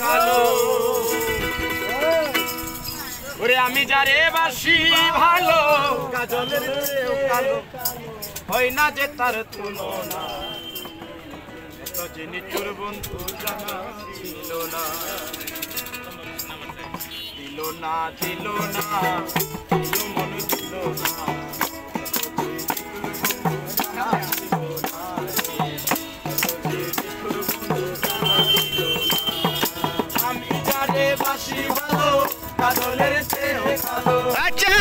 কালো ওরে আমি যারে বাসি ভালো কাজলের চেয়েও কালো হয় না যে তার তুলনা এত যে নিচুর বন্ধু জানা ছিল না দিল না দিল না দিল মন দিল না আমি যারে বাসি ভালো কাজলের চেয়েও কালো আচ্ছা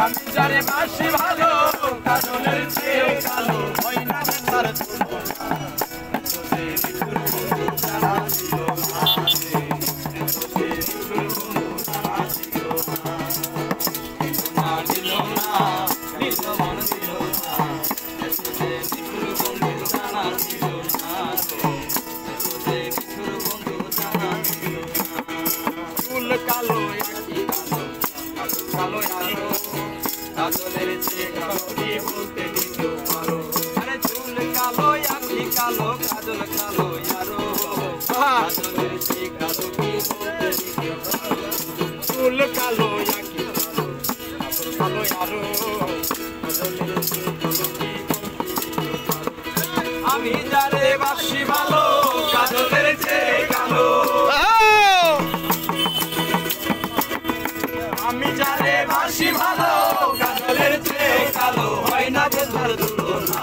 আমি যারে বাসি ভালো কাজলের চেয়েও কালো হয় না তার তুলনা চুল কালো কালো আরো কাজলের চেয়ে কালো কি বলতে দিত পারো আরে চুল কালো আখি কালো কাজল কালো আরো কাজলের চেয়ে কালো কি বলতে দিত পারো চুল কালো আখি কাজল কালো আরো কাজলের চেয়ে কালো কি আমি যারে বাসি ভালো কাজলের চেয়ে কালো আমি যারে বাসি ভালো কাজলের চেয়ে কালো হয় না যে তার তুলনা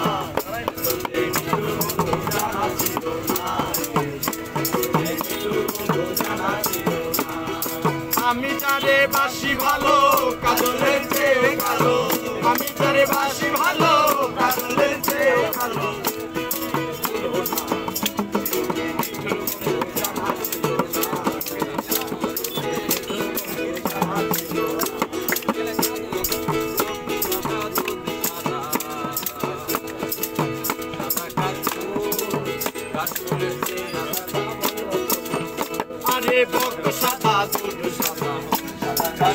আমি যারে বাসি ভালো কাজলের চেয়ে কালো আমি যারে বাসি ভালো কাজলের চেয়ে কালো আরে বক সাদা দুধ সাদা সাদা